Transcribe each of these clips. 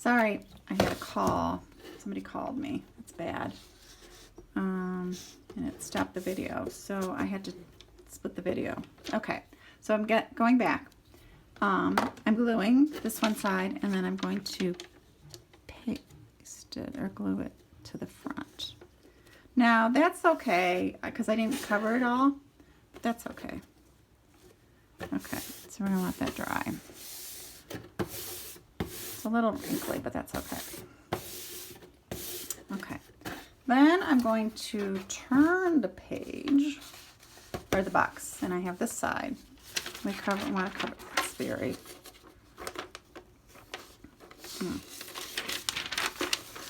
Sorry, I had a call. Somebody called me. It's bad. And it stopped the video, so I had to split the video. Okay, so I'm going back. I'm gluing this one side, and then I'm going to paste it or glue it to the front. Now that's okay because I didn't cover it all. But that's okay. Okay, so we're gonna let that dry. It's a little wrinkly, but that's okay. Okay, then I'm going to turn the page or the box, and I have this side. We want to cover it. It's very.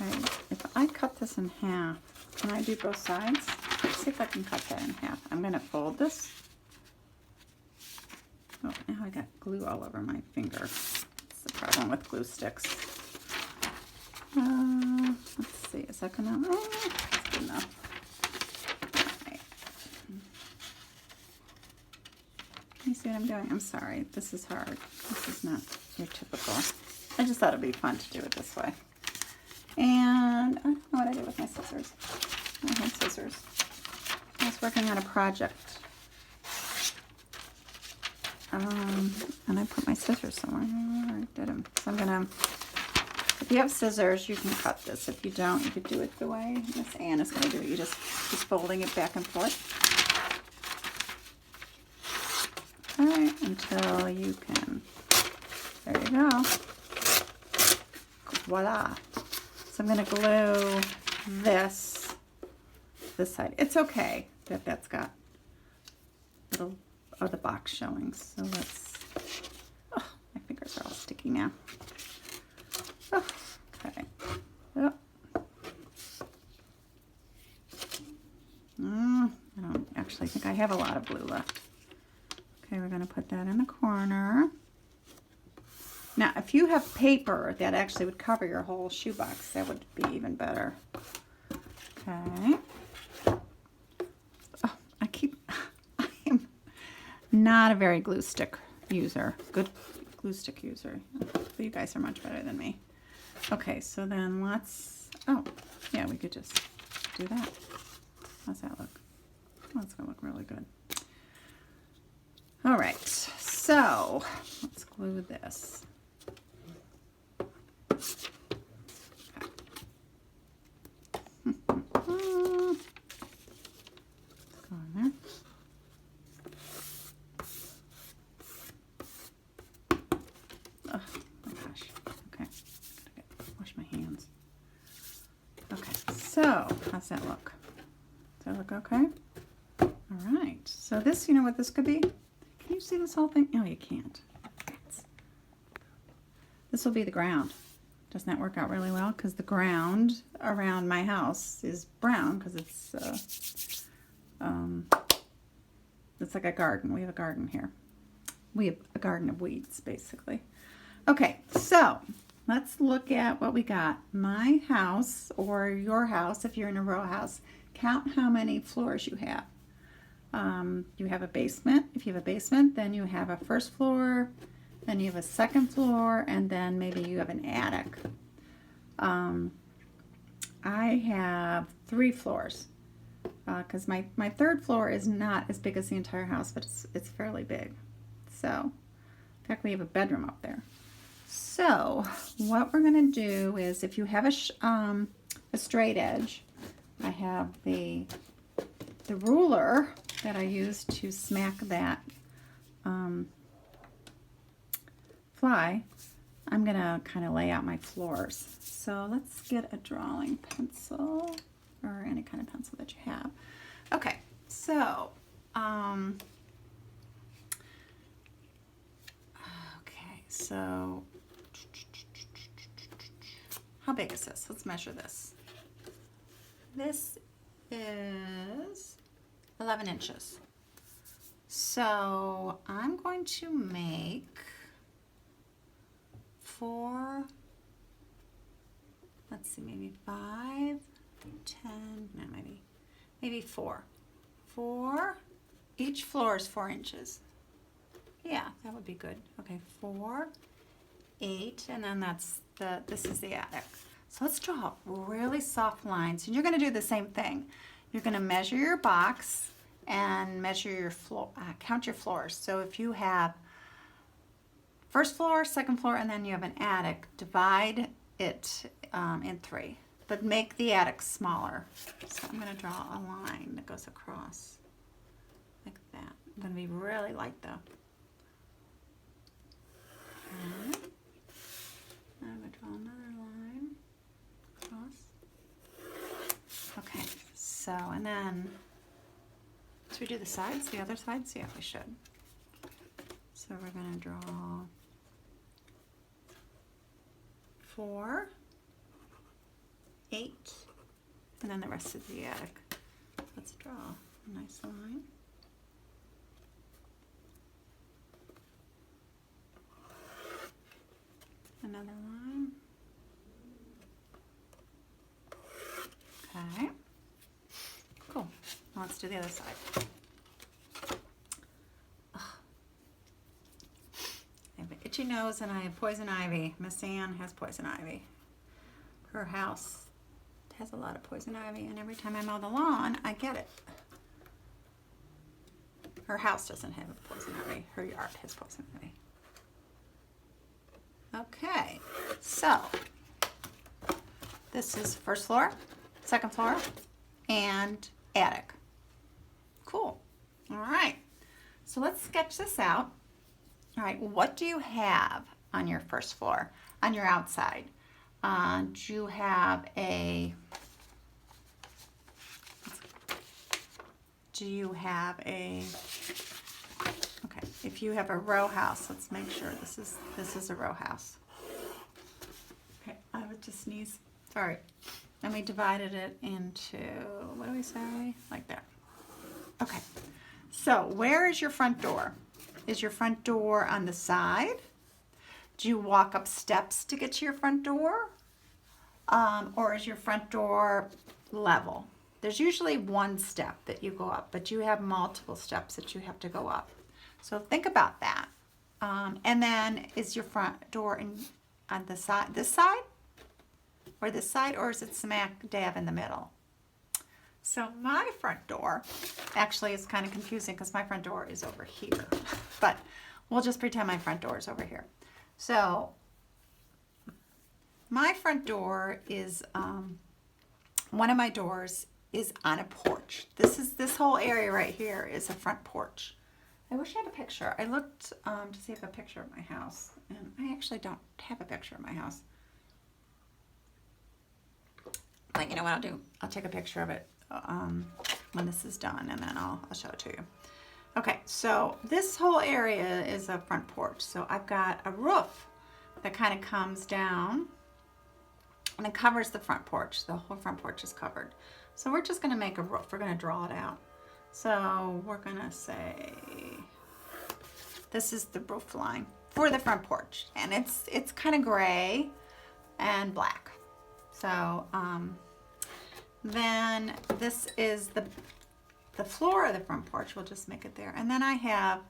Okay, if I cut this in half, can I do both sides? Let's see if I can cut that in half. I'm going to fold this. Oh, now I got glue all over my finger. That's the problem with glue sticks. Let's see, is that gonna, that's good enough. All right. You see what I'm doing? I'm sorry, this is hard. This is not your typical. I just thought it'd be fun to do it this way. And I don't know what I did with my scissors. I had scissors. I was working on a project. And I put my scissors somewhere. I did them. So I'm gonna, if you have scissors, you can cut this. If you don't, you could do it the way Miss Ann is gonna do it. You just keep folding it back and forth. All right, until you can, there you go. Voila. So I'm gonna glue this side. It's okay that that's got little of the box showing. So let's, oh, my fingers are all sticky now. Oh, okay. Yep. I don't actually think I have a lot of glue left. Okay, we're gonna put that in the corner. Now, if you have paper that actually would cover your whole shoebox, that would be even better. Okay. Oh, I am not a very glue stick user. Good glue stick user. You guys are much better than me. Okay, so then let's, oh, yeah, we could just do that. How's that look? Oh, it's gonna look really good. All right, so let's glue this. How's that look? Does that look okay? All right. So this, you know what this could be? Can you see this whole thing? No, you can't. This will be the ground. Doesn't that work out really well? Because the ground around my house is brown because it's like a garden. We have a garden here. We have a garden of weeds, basically. Okay, so let's look at what we got. My house, or your house, if you're in a row house, count how many floors you have. You have a basement. If you have a basement, then you have a first floor, then you have a second floor, and then maybe you have an attic. I have 3 floors because my third floor is not as big as the entire house, but it's fairly big. So, in fact, we have a bedroom up there. So what we're going to do is, if you have a straight edge, I have the ruler that I use to smack that fly. I'm going to kind of lay out my floors. So let's get a drawing pencil or any kind of pencil that you have. Okay, so so how big is this? Let's measure this. This is 11 inches. So I'm going to make 4, let's see, maybe 5, 10, no, maybe 4. 4, each floor is 4 inches. Yeah, that would be good. Okay, 4, 8, and then this is the attic. So let's draw really soft lines, and you're going to do the same thing. You're going to measure your box and measure your floor, count your floors. So if you have first floor, second floor, and then you have an attic, divide it in 3, but make the attic smaller. So I'm going to draw a line that goes across like that. I'm going to be really light though. Okay. I'm going to draw another line across. Okay, so, and then, should we do the sides, the other sides? Yeah, we should. So we're going to draw 4, 8, and then the rest of the attic. Let's draw a nice line. Another line. Okay. Cool. Now let's do the other side. Ugh. I have an itchy nose and I have poison ivy. Miss Ann has poison ivy. Her house has a lot of poison ivy, and every time I mow the lawn, I get it. Her house doesn't have poison ivy. Her yard has poison ivy. Okay, so this is first floor, second floor, and attic. Cool. All right, so let's sketch this out. All right, what do you have on your first floor, on your outside? Do you have a, okay, if you have a row house, let's make sure this is a row house. Okay, I would just sneeze. Sorry. And we divided it into, what do we say? Like that. Okay. So where is your front door? Is your front door on the side? Do you walk up steps to get to your front door? Or is your front door level? There's usually one step that you go up, but you have multiple steps that you have to go up. So think about that. And then is your front door on the side, this side? Or this side, or is it smack dab in the middle? So my front door actually is kind of confusing because my front door is over here, but we'll just pretend my front door is over here. So my front door is, one of my doors is on a porch. This whole area right here is a front porch. I wish I had a picture. I looked to see if a picture of my house, and I actually don't have a picture of my house. Like, you know what I'll do? I'll take a picture of it when this is done, and then I'll show it to you. Okay, so this whole area is a front porch. So I've got a roof that kind of comes down and it covers the front porch. The whole front porch is covered. So we're just going to make a roof. We're going to draw it out. So we're going to say this is the roof line for the front porch, and it's kind of gray and black. So then this is the floor of the front porch. We'll just make it there. And then I have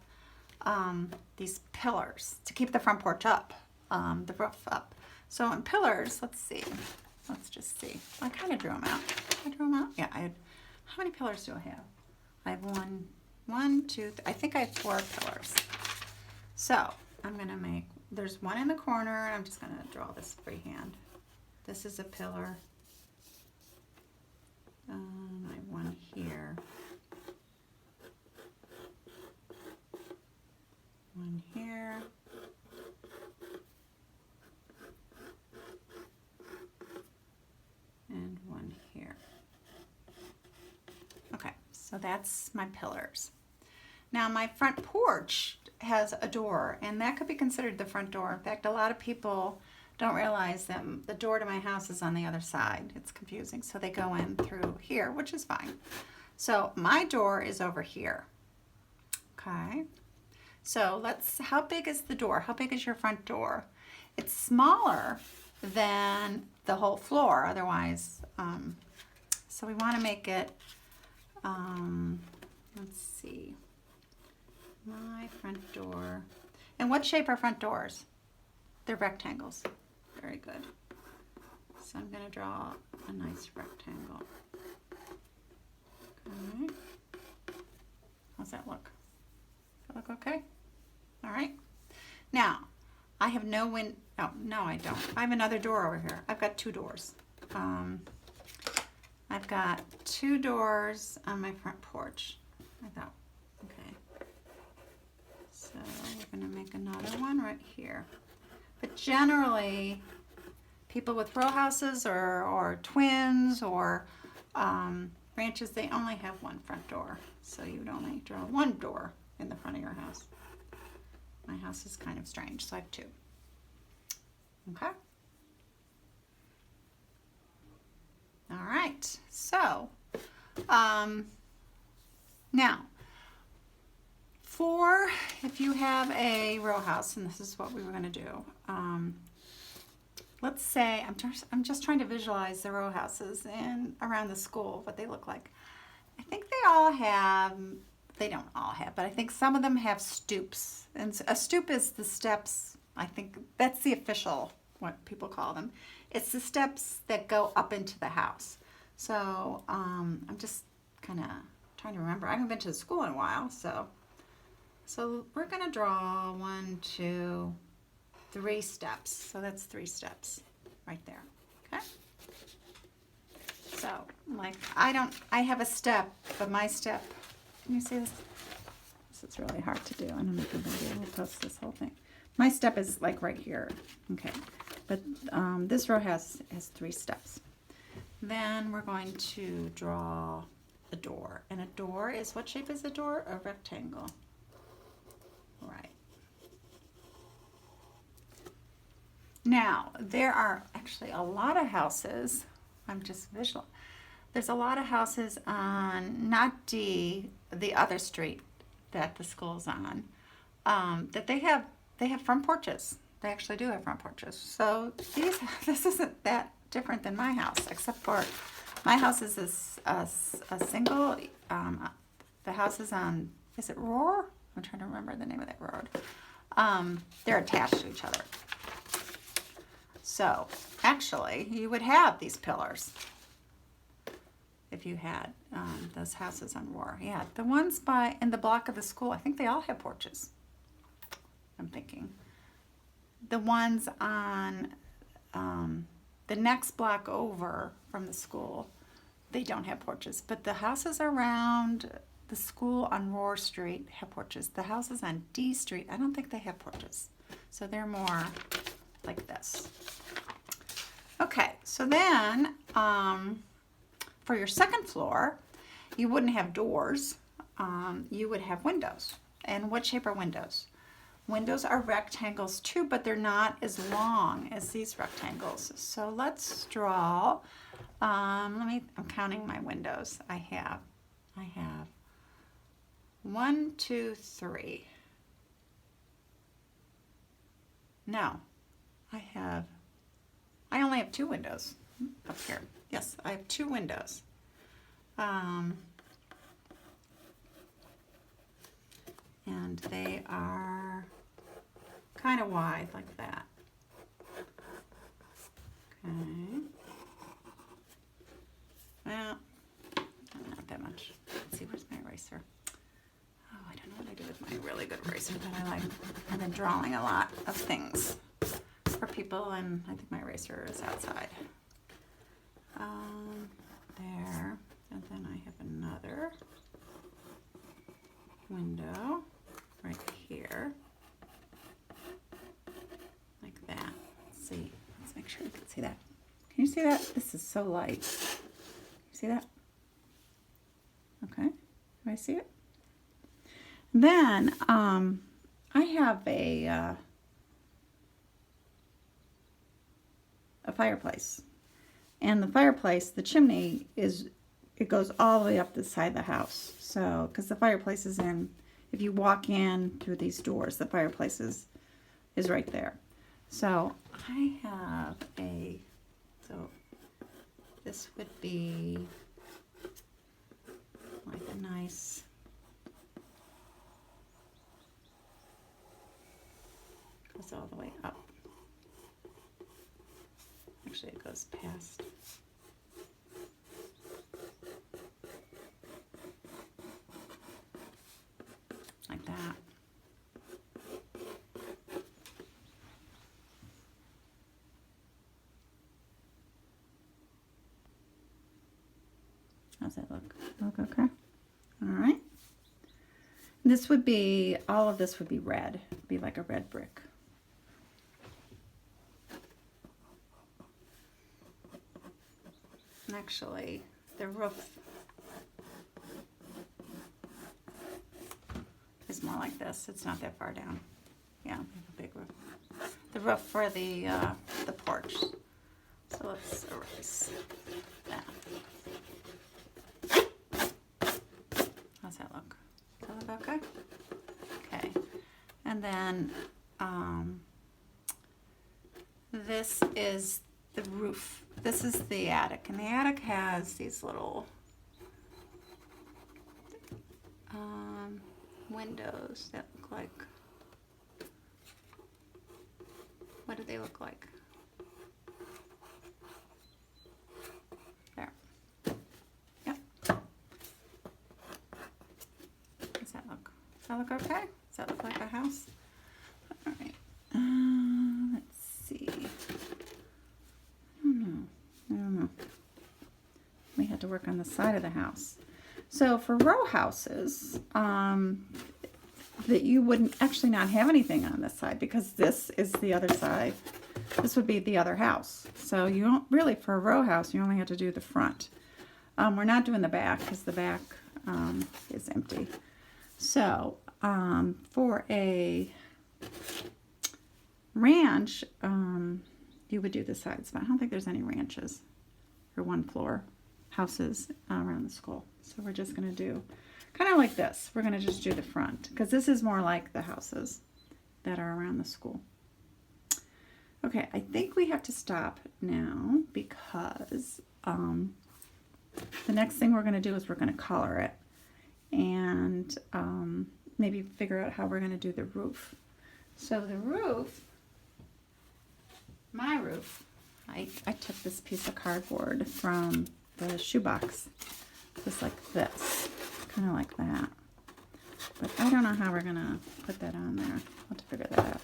these pillars to keep the front porch up, the roof up. So on pillars, let's see. Let's just see. I kind of drew them out. I drew them out? Yeah, I had, how many pillars do I have? I have one, two, I think I have 4 pillars. So I'm going to make, there's one in the corner, and I'm just going to draw this freehand. This is a pillar. I have one here. One here. And one here. Okay, so that's my pillars. Now my front porch has a door, and that could be considered the front door. In fact, a lot of people don't realize that the door to my house is on the other side. It's confusing. So they go in through here, which is fine. So my door is over here. Okay. So how big is the door? How big is your front door? It's smaller than the whole floor otherwise. So we want to make it, let's see, my front door. And what shape are front doors? They're rectangles. Very good. So I'm going to draw a nice rectangle. Okay. How's that look? Does that look okay? All right. Now, I have no oh, no, I don't. I have another door over here. I've got 2 doors. I've got 2 doors on my front porch. I thought, okay. So we're going to make another one right here. But generally, people with row houses or twins or ranches, they only have 1 front door. So you would only draw 1 door in the front of your house. My house is kind of strange, so I have 2. Okay. All right. So now, if you have a row house, and this is what we were going to do. Let's say I'm just trying to visualize the row houses around the school, what they look like. I think they all have. They don't all have, but I think some of them have stoops. And a stoop is the steps. I think that's the official, what people call them. It's the steps that go up into the house. So I'm just kind of trying to remember. I haven't been to the school in a while, so we're going to draw 1, 2, 3 steps. So that's 3 steps right there. Okay. So like I have a step, but my step. Can you see this? This is really hard to do. I don't know if I'm going to be able to post this whole thing. My step is like right here. Okay. But this row has 3 steps. Then we're going to draw a door. And a door is, what shape is a door? A rectangle. Right. Now, there are actually a lot of houses. I'm just visual. There's a lot of houses on, not D, the other street that the school's on, that they have front porches. They actually do have front porches. So this isn't that different than my house, except for my house is a single. The house is on, is it Roar? I'm trying to remember the name of that road. They're attached to each other. So actually, you would have these pillars if you had those houses on Roar. Yeah, the ones in the block of the school, I think they all have porches. I'm thinking. The ones on the next block over from the school, they don't have porches. But the houses around the school on Roar Street have porches. The houses on D Street, I don't think they have porches. So they're more like this. Okay, so then for your second floor, you wouldn't have doors. You would have windows. And what shape are windows? Windows are rectangles too, but they're not as long as these rectangles. So let's draw, I'm counting my windows. I have 1, 2, 3. No, I only have 2 windows up here. Yes, I have 2 windows. And they are kind of wide like that. Okay. Well, not that much. Let's see, where's my eraser? Oh, I don't know what I do with my really good eraser that I like. I've been drawing a lot of things for people, and I think my eraser is outside. There. And then I have another window right here. Like that. Let's see. Let's make sure you can see that. Can you see that? This is so light. You see that? Okay. Do I see it? Then I have a fireplace. And the fireplace, the chimney it goes all the way up the side of the house. So, because the fireplace is if you walk in through these doors, the fireplace is right there. So I have so this would be like a nice, goes all the way up. Actually, it goes past. Like that. How's that look? Look okay? All right. This would be, all of this would be red. It'd be like a red brick. And actually, the roof is more like this. It's not that far down. Yeah, a big roof. The roof for the porch. So let's erase that. How's that look? Does that look okay? Okay. And then this is the roof. This is the attic. And the attic has these little windows that look like, what do they look like? There. Yep. Does that look? Does that look okay? Does that look like a house? All right. Let's see. I don't know. We had to work on the side of the house. So for row houses, that you wouldn't actually not have anything on this side because this is the other side. This would be the other house. So you don't really, for a row house, you only have to do the front. We're not doing the back because the back is empty. So for a ranch, you would do the sides, but I don't think there's any ranches or one floor houses around the school. So we're just going to do kind of like this. We're going to just do the front because this is more like the houses that are around the school. Okay, I think we have to stop now because the next thing we're going to do is we're going to color it and maybe figure out how we're going to do the roof. So the roof, my roof, I took this piece of cardboard from the shoebox, just like this, kind of like that. But I don't know how we're gonna put that on there. I'll have to figure that out.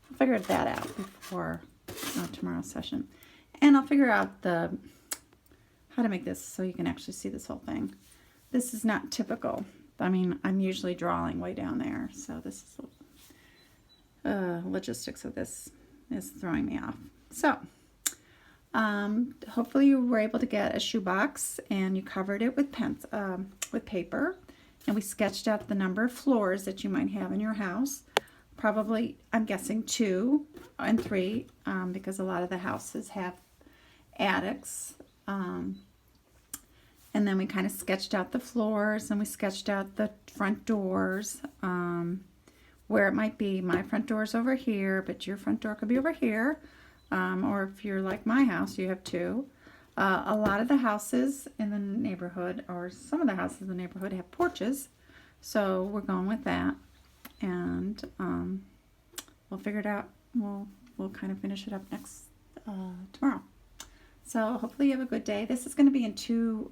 I'll figure that out before tomorrow's session, and I'll figure out how to make this so you can actually see this whole thing. This is not typical. I mean, I'm usually drawing way down there, so this is logistics of this is throwing me off. So hopefully you were able to get a shoebox and you covered it with paper, and we sketched out the number of floors that you might have in your house. Probably, I'm guessing 2 and 3 because a lot of the houses have attics. And then we kind of sketched out the floors and we sketched out the front doors, where it might be my front door's over here, but your front door could be over here. Or if you're like my house, you have 2. A lot of the houses in the neighborhood, or some of the houses in the neighborhood, have porches. So we're going with that. And we'll figure it out. We'll kind of finish it up next tomorrow. So hopefully you have a good day. This is going to be in 2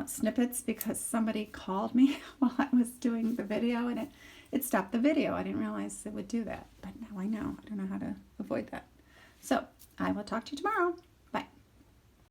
snippets because somebody called me while I was doing the video and it stopped the video. I didn't realize it would do that, but now I know. I don't know how to avoid that. So I will talk to you tomorrow.